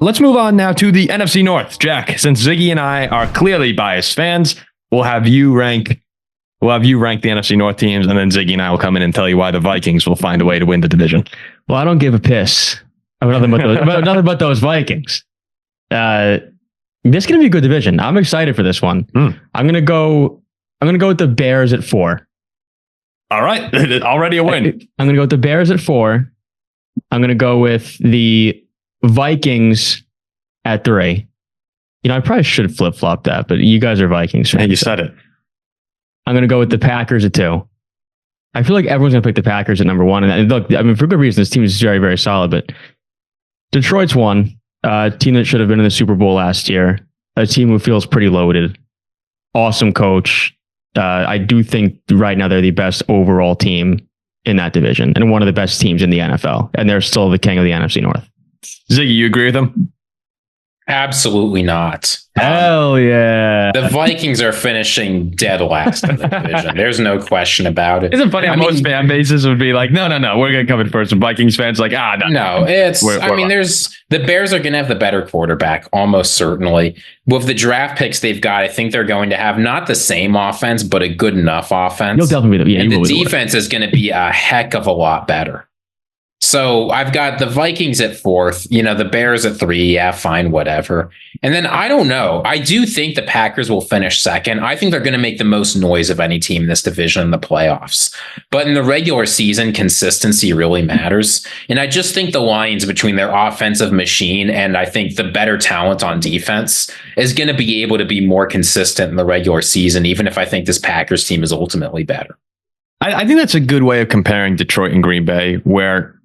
Let's move on now to the NFC North. Jack, since Ziggy and I are clearly biased fans, we'll have you rank the NFC North teams, and then Ziggy and I will come in and tell you why the Vikings will find a way to win the division. Well, I don't give a piss about nothing but those Vikings. This is going to be a good division. I'm excited for this one. I'm going to go with the Bears at 4. All right. Already a win. I'm going to go with the Bears at 4. I'm going to go with the Vikings at 3. I probably should flip-flop that, but you guys are Vikings fans. Yeah, you said it. I'm going to go with the Packers at 2. I feel like everyone's going to pick the Packers at number 1. And look, for good reason, this team is very, very solid, but Detroit's 1. A team that should have been in the Super Bowl last year. A team who feels pretty loaded. Awesome coach. I do think right now they're the best overall team in that division and one of the best teams in the NFL. And they're still the king of the NFC North. Ziggy, you agree with them? Absolutely not. Hell yeah. The Vikings are finishing dead last in the division. There's no question about it. Isn't it funny how most fan bases would be like, no, we're going to come in first. And Vikings fans like, no. It's, the Bears are going to have the better quarterback, almost certainly. With the draft picks they've got, I think they're going to have not the same offense, but a good enough offense. You'll definitely be and the defense is going to be a heck of a lot better. So I've got the Vikings at 4th, the Bears at 3. Yeah, fine, whatever. And then I don't know. I do think the Packers will finish 2nd. I think they're going to make the most noise of any team in this division in the playoffs. But in the regular season, consistency really matters. And I just think the Lions, between their offensive machine and I think the better talent on defense, is going to be able to be more consistent in the regular season, even if I think this Packers team is ultimately better. I think that's a good way of comparing Detroit and Green Bay, where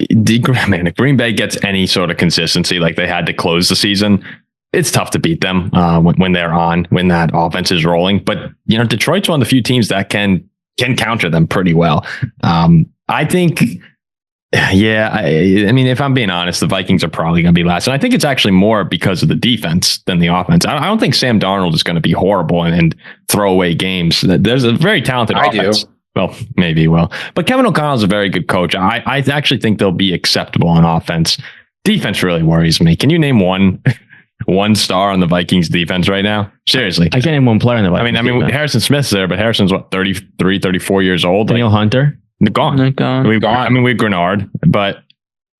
if Green Bay gets any sort of consistency like they had to close the season, it's tough to beat them when they're on, when that offense is rolling. But, Detroit's one of the few teams that can counter them pretty well. I think, if I'm being honest, the Vikings are probably going to be last. And I think it's actually more because of the defense than the offense. I don't think Sam Darnold is going to be horrible and throw away games. There's a very talented offense. Well, maybe he will. But Kevin O'Connell's a very good coach. I actually think they'll be acceptable on offense. Defense really worries me. Can you name one star on the Vikings defense right now? Seriously. I can't name one player in the Vikings. I mean, Harrison Smith's there, but Harrison's 33, 34 years old. Daniel Hunter? Gone. We have Grenard, but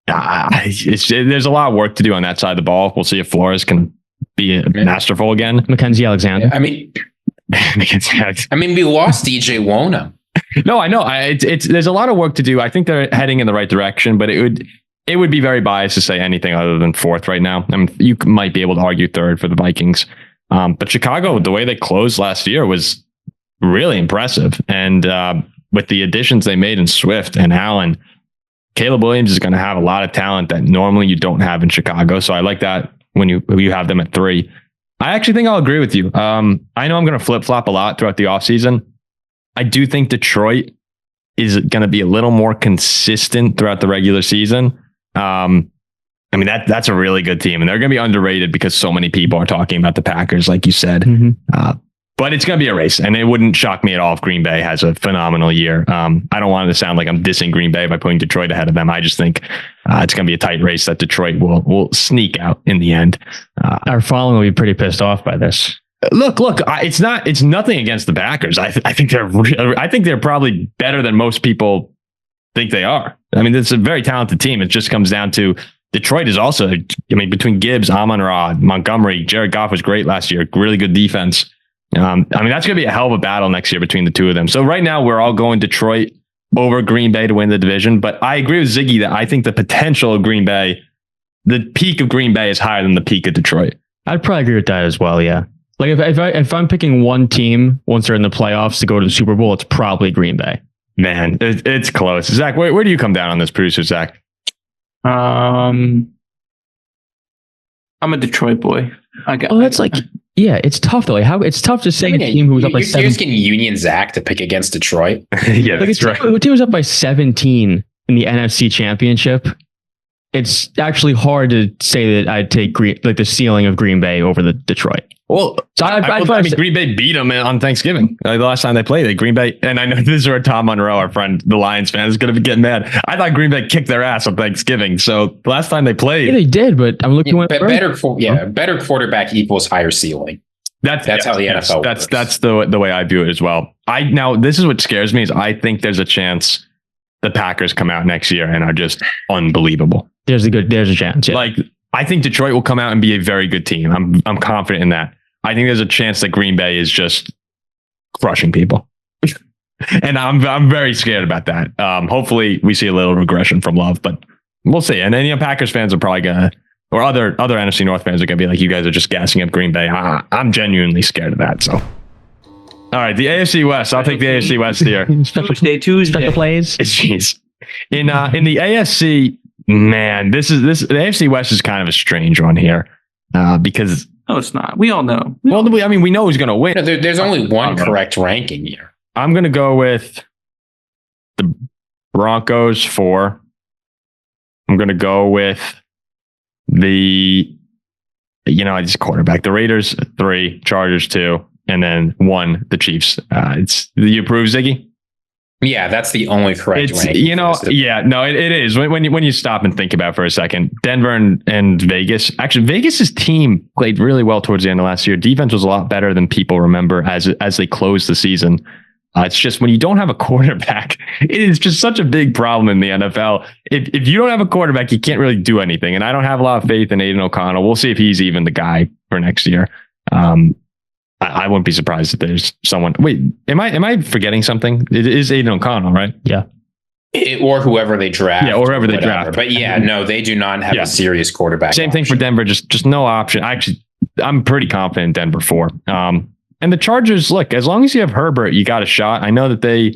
there's a lot of work to do on that side of the ball. We'll see if Flores can be masterful again. Mackenzie Alexander. We lost DJ Wona. No, I know. There's a lot of work to do. I think they're heading in the right direction, but it would be very biased to say anything other than 4th right now. I mean, you might be able to argue 3rd for the Vikings. But Chicago, the way they closed last year was really impressive. And with the additions they made in Swift and Allen, Caleb Williams is going to have a lot of talent that normally you don't have in Chicago. So I like that when you have them at 3. I actually think I'll agree with you. I know I'm going to flip-flop a lot throughout the offseason. I do think Detroit is going to be a little more consistent throughout the regular season. That's a really good team, and they're going to be underrated because so many people are talking about the Packers, like you said. Mm-hmm. But it's going to be a race, and it wouldn't shock me at all if Green Bay has a phenomenal year. I don't want it to sound like I'm dissing Green Bay by putting Detroit ahead of them. I just think it's going to be a tight race that Detroit will sneak out in the end. Our following will be pretty pissed off by this. Look! It's nothing against the Packers. I think they're probably better than most people think they are. I mean, it's a very talented team. It just comes down to Detroit is also. Between Gibbs, Amon-Ra, Montgomery, Jared Goff was great last year. Really good defense. That's going to be a hell of a battle next year between the two of them. So right now we're all going Detroit over Green Bay to win the division. But I agree with Ziggy that I think the potential of Green Bay, the peak of Green Bay is higher than the peak of Detroit. I'd probably agree with that as well. Yeah. Like if I'm picking one team once they're in the playoffs to go to the Super Bowl, it's probably Green Bay. Man, it's close. Zach, where do you come down on this, producer Zach? I'm a Detroit boy. It's tough though. It's tough to say a team who was up by 17. You're just getting Union Zach to pick against Detroit. Yeah, that's right. The team was up by 17 in the NFC Championship. It's actually hard to say that I'd take the ceiling of Green Bay over the Detroit. Well, So I mean, Green Bay beat them on Thanksgiving. The last time they played it, Green Bay, and I know this is where Tom Monroe, our friend, the Lions fan, is going to be getting mad. I thought Green Bay kicked their ass on Thanksgiving. So the last time they played, yeah, they did, but I'm looking at better quarterback equals higher ceiling. That's how the NFL works. That's the way I view it as well. Now this is what scares me is I think there's a chance the Packers come out next year and are just unbelievable. There's a chance. Yeah. Like I think Detroit will come out and be a very good team. I'm confident in that. I think there's a chance that Green Bay is just crushing people. And I'm very scared about that. Hopefully we see a little regression from Love, but we'll see. And then Packers fans are probably gonna, or other NFC North fans are gonna be like, you guys are just gassing up Green Bay. I'm genuinely scared of that. So, all right, the AFC West. I'll take the AFC West here. Tuesday. Special plays. Jeez. In the AFC, man, the AFC West is kind of a strange one here because. No, it's not. We all know. We know who's going to win. There's only one correct ranking here. I'm going to go with the Broncos 4. I'm going to go with just quarterback. The Raiders 3, Chargers 2, and then 1, the Chiefs. You approve, Ziggy? Yeah, that's the only correct ranking. It is. When you stop and think about it for a second, Denver and Vegas. Actually, Vegas's team played really well towards the end of last year. Defense was a lot better than people remember as they closed the season. It's just when you don't have a quarterback, it is just such a big problem in the NFL. If you don't have a quarterback, you can't really do anything. And I don't have a lot of faith in Aiden O'Connell. We'll see if he's even the guy for next year. I wouldn't be surprised if there's someone. Wait, am I forgetting something? It is Aiden O'Connell, right? Yeah. Or whoever they draft. Yeah, or whoever they draft. But no, they do not have a serious quarterback. Same thing for Denver. Just no option. Actually, I'm pretty confident in Denver 4. And the Chargers, look, as long as you have Herbert, you got a shot. I know that they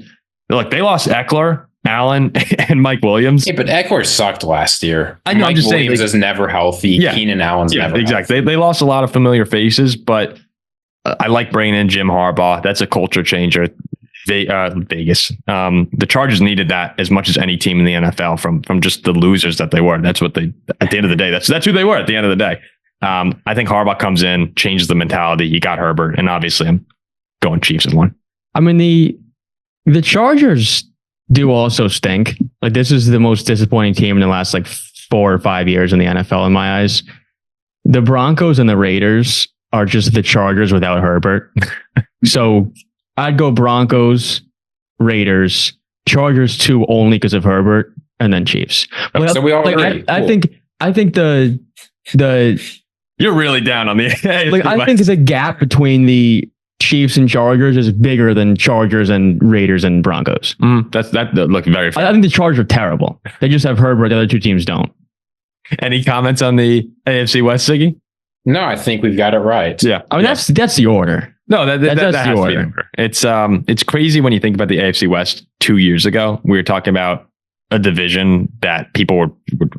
lost Eckler, Allen, and Mike Williams. Yeah, but Eckler sucked last year. I know. Mike Williams is never healthy. Yeah, Keenan Allen's never exactly. healthy. They lost a lot of familiar faces, but I like bringing in Jim Harbaugh. That's a culture changer. Vegas. The Chargers needed that as much as any team in the NFL from just the losers that they were. That's what they, at the end of the day, that's who they were at the end of the day. I think Harbaugh comes in, changes the mentality. You got Herbert, and obviously I'm going Chiefs in 1. I mean, the Chargers do also stink. Like, this is the most disappointing team in the last 4 or 5 years in the NFL in my eyes. The Broncos and the Raiders are just the Chargers without Herbert. So I'd go Broncos, Raiders, Chargers 2 only because of Herbert, and then Chiefs. So we all agree. I think the you're really down on the I think the gap between the Chiefs and Chargers is bigger than Chargers and Raiders and Broncos. That look very fair. I think the Chargers are terrible. They just have Herbert. The other 2 teams don't. Any comments on the AFC West, Ziggy? No, I think we've got it right. Yeah. I mean, that's the order. No, that's the order. It's crazy when you think about the AFC West 2 years ago. We were talking about a division that people were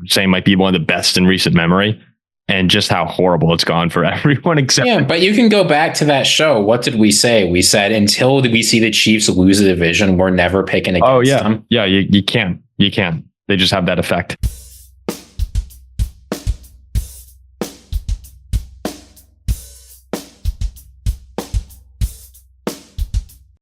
saying might be one of the best in recent memory, and just how horrible it's gone for everyone except. Yeah, but you can go back to that show. What did we say? We said until we see the Chiefs lose the division, we're never picking against them. Yeah, you can't. They just have that effect.